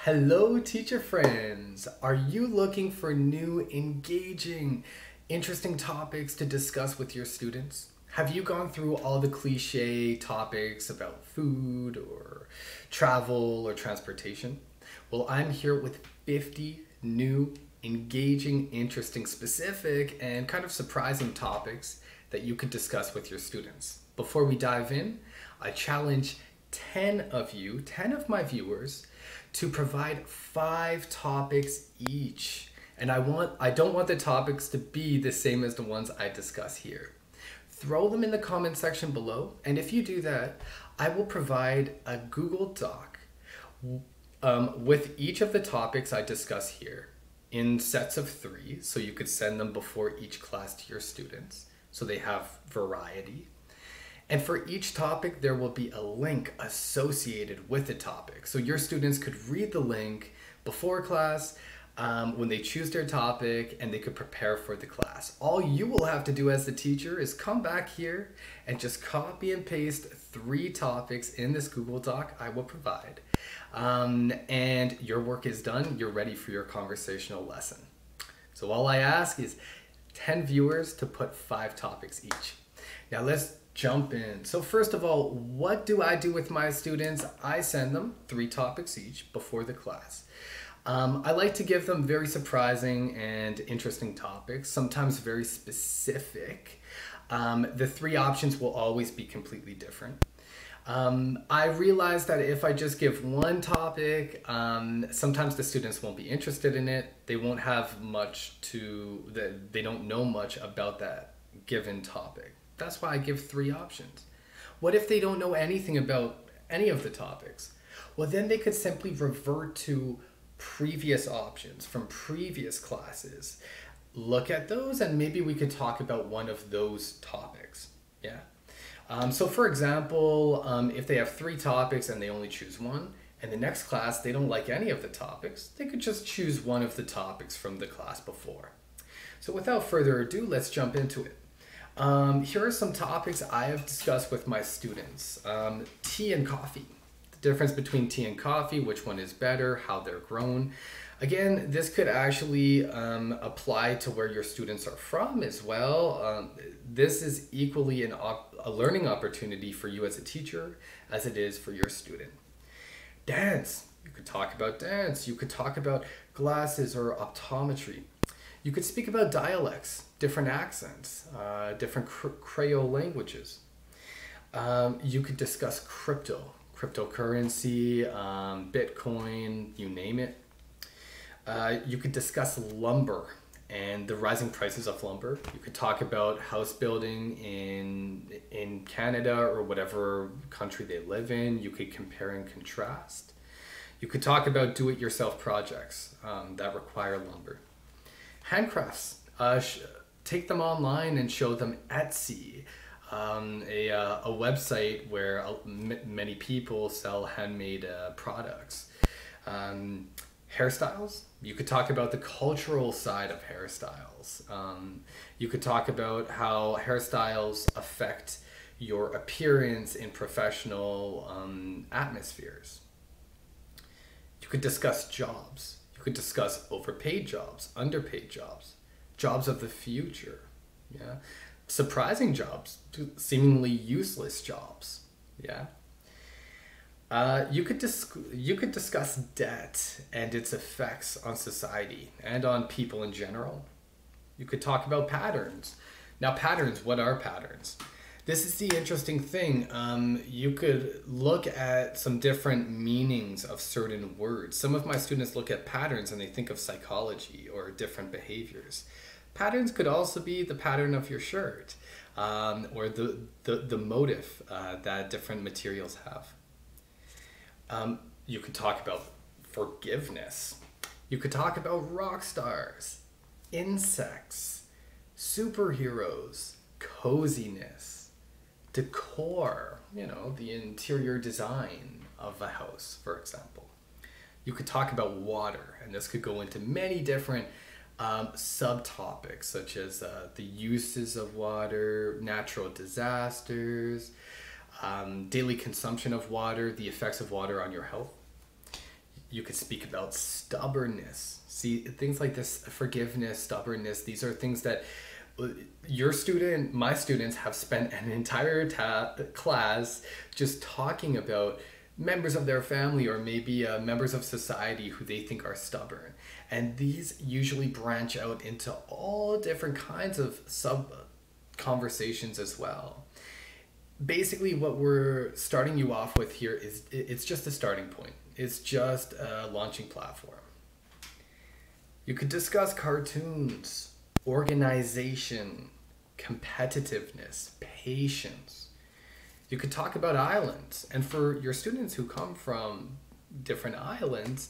Hello, teacher friends. Are you looking for new, engaging, interesting topics to discuss with your students? Have you gone through all the cliche topics about food or travel or transportation? Well, I'm here with 50 new, engaging, interesting, specific, and kind of surprising topics that you could discuss with your students. Before we dive in, I challenge 10 of you, 10 of my viewers, to provide 5 topics each. And I don't want the topics to be the same as the ones I discuss here. Throw them in the comment section below, and if you do that, I will provide a Google Doc with each of the topics I discuss here in sets of 3, so you could send them before each class to your students, so they have variety. And for each topic, there will be a link associated with the topic. So your students could read the link before class when they choose their topic, and they could prepare for the class. All you will have to do as the teacher is come back here and just copy and paste 3 topics in this Google Doc I will provide. And your work is done. You're ready for your conversational lesson. So all I ask is 10 viewers to put 5 topics each. Now let's jump in. So first of all, what do I do with my students? I send them 3 topics each before the class. I like to give them very surprising and interesting topics, sometimes very specific. The 3 options will always be completely different. I realize that if I just give one topic, sometimes the students won't be interested in it. They won't have much they don't know much about that given topic. That's why I give 3 options. What if they don't know anything about any of the topics? Well, then they could simply revert to previous options from previous classes. Look at those, and maybe we could talk about one of those topics. Yeah. So for example, if they have 3 topics and they only choose one, and the next class they don't like any of the topics, they could just choose one of the topics from the class before. So without further ado, let's jump into it. Here are some topics I have discussed with my students. Tea and coffee. The difference between tea and coffee, which one is better, how they're grown. Again, this could actually apply to where your students are from as well. This is equally a learning opportunity for you as a teacher as it is for your student. Dance. You could talk about dance. You could talk about glasses or optometry. You could speak about dialects, different accents, different Creole languages. You could discuss cryptocurrency, Bitcoin, you name it. You could discuss lumber and the rising prices of lumber. You could talk about house building in Canada or whatever country they live in. You could compare and contrast. You could talk about do-it-yourself projects that require lumber. Handcrafts, take them online and show them Etsy, a website where many people sell handmade products. Hairstyles, you could talk about the cultural side of hairstyles. You could talk about how hairstyles affect your appearance in professional atmospheres. You could discuss jobs. You could discuss overpaid jobs, underpaid jobs, jobs of the future, yeah, surprising jobs, seemingly useless jobs, yeah. You could discuss debt and its effects on society and on people in general. You could talk about patterns. Now, patterns, what are patterns? This is the interesting thing. You could look at some different meanings of certain words. Some of my students look at patterns and they think of psychology or different behaviors. Patterns could also be the pattern of your shirt or the motif that different materials have. You could talk about forgiveness. You could talk about rock stars, insects, superheroes, coziness, decor, the interior design of a house, for example. You could talk about water, and this could go into many different subtopics, such as the uses of water, natural disasters, daily consumption of water, the effects of water on your health. You could speak about stubbornness. See, things like this, forgiveness, stubbornness, these are things that your student, my students have spent an entire class just talking about members of their family or maybe members of society who they think are stubborn. And these usually branch out into all different kinds of sub conversations as well. Basically, what we're starting you off with here is it's just a starting point. It's just a launching platform. You could discuss cartoons, organization, competitiveness, patience. You could talk about islands. And for your students who come from different islands,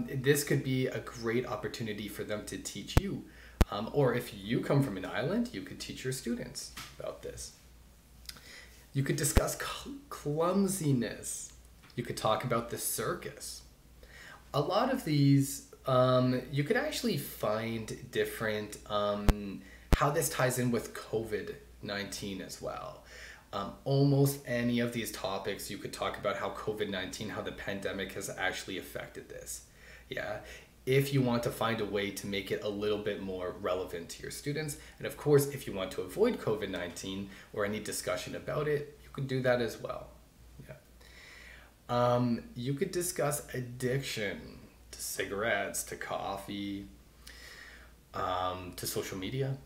this could be a great opportunity for them to teach you. Or if you come from an island, you could teach your students about this. You could discuss clumsiness. You could talk about the circus. A lot of these, you could actually find different, how this ties in with COVID-19 as well. Almost any of these topics, you could talk about how COVID-19, how the pandemic has actually affected this. Yeah. If you want to find a way to make it a little bit more relevant to your students. And of course, if you want to avoid COVID-19 or any discussion about it, you could do that as well. Yeah. You could discuss addiction to cigarettes, to coffee, to social media.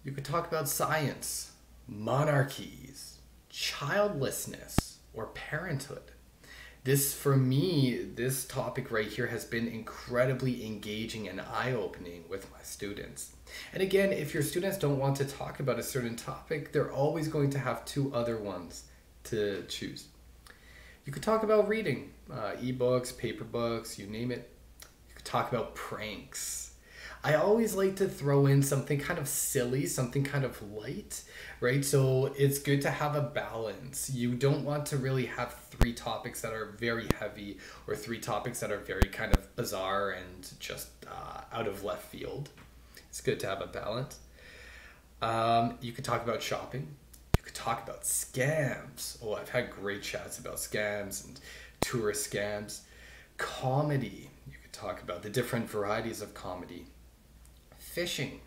You could talk about science, monarchies, childlessness, or parenthood. This, for me, this topic right here has been incredibly engaging and eye-opening with my students. And again, if your students don't want to talk about a certain topic, they're always going to have two other ones to choose. You could talk about reading, ebooks, paper books, you name it. You could talk about pranks. I always like to throw in something kind of silly, something kind of light, right? So it's good to have a balance. You don't want to really have three topics that are very heavy or three topics that are very kind of bizarre and just out of left field. It's good to have a balance. You could talk about shopping. You could talk about scams. Oh, I've had great chats about scams and tourist scams. Comedy. You could talk about the different varieties of comedy. Fishing,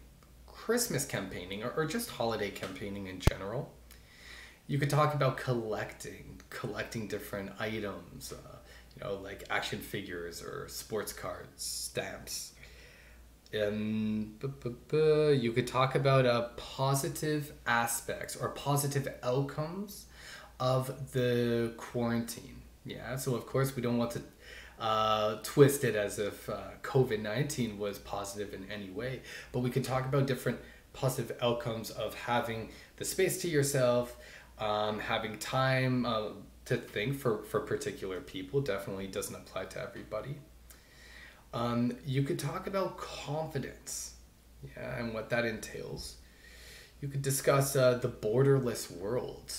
Christmas campaigning, or just holiday campaigning in general. You could talk about collecting different items, like action figures or sports cards, stamps. You could talk about positive aspects or positive outcomes of the quarantine. Yeah, so of course we don't want to twist it as if COVID-19 was positive in any way, but we can talk about different positive outcomes of having the space to yourself, having time to think for particular people. Definitely doesn't apply to everybody. You could talk about confidence, yeah, and what that entails. You could discuss the borderless world.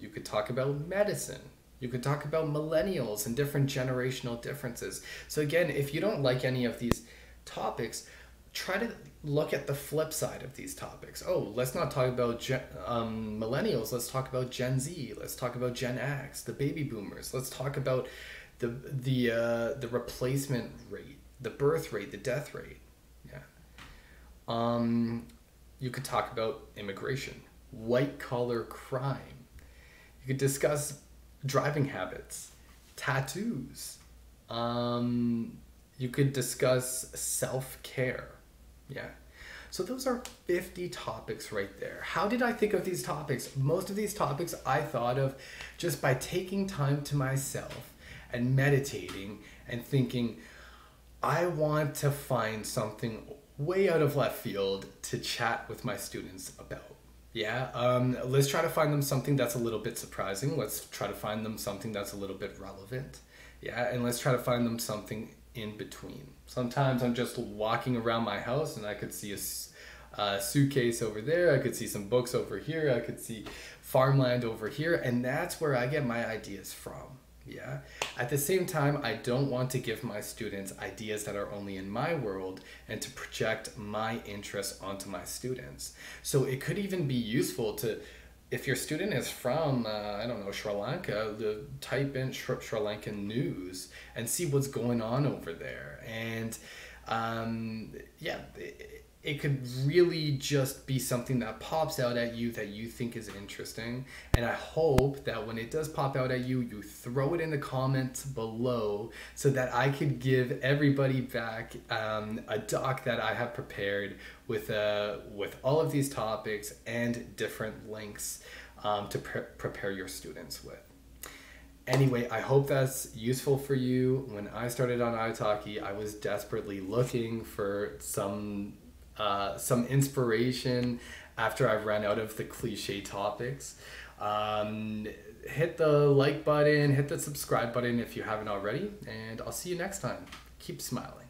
You could talk about medicine. You could talk about millennials and different generational differences. So again, if you don't like any of these topics, try to look at the flip side of these topics. Oh, let's not talk about millennials. Let's talk about Gen Z. Let's talk about Gen X, the baby boomers. Let's talk about the replacement rate, the birth rate, the death rate. Yeah. You could talk about immigration, white collar crime. You could discuss driving habits, tattoos. You could discuss self-care. Yeah. So those are 50 topics right there. How did I think of these topics? Most of these topics I thought of just by taking time to myself and meditating and thinking, I want to find something way out of left field to chat with my students about. Yeah, let's try to find them something that's a little bit surprising. Let's try to find them something that's a little bit relevant. Yeah, and let's try to find them something in between. Sometimes I'm just walking around my house and I could see a suitcase over there. I could see some books over here. I could see farmland over here. And that's where I get my ideas from. Yeah. At the same time, I don't want to give my students ideas that are only in my world and to project my interests onto my students. So it could even be useful to if your student is from, I don't know, Sri Lanka, type in Sri Lankan news and see what's going on over there. And yeah, it could really just be something that pops out at you that you think is interesting. And I hope that when it does pop out at you, you throw it in the comments below so that I could give everybody back a doc that I have prepared with all of these topics and different links to prepare your students with. Anyway, I hope that's useful for you. When I started on italki, I was desperately looking for some inspiration after I've ran out of the cliche topics. Hit the like button, hit the subscribe button if you haven't already, and I'll see you next time. Keep smiling.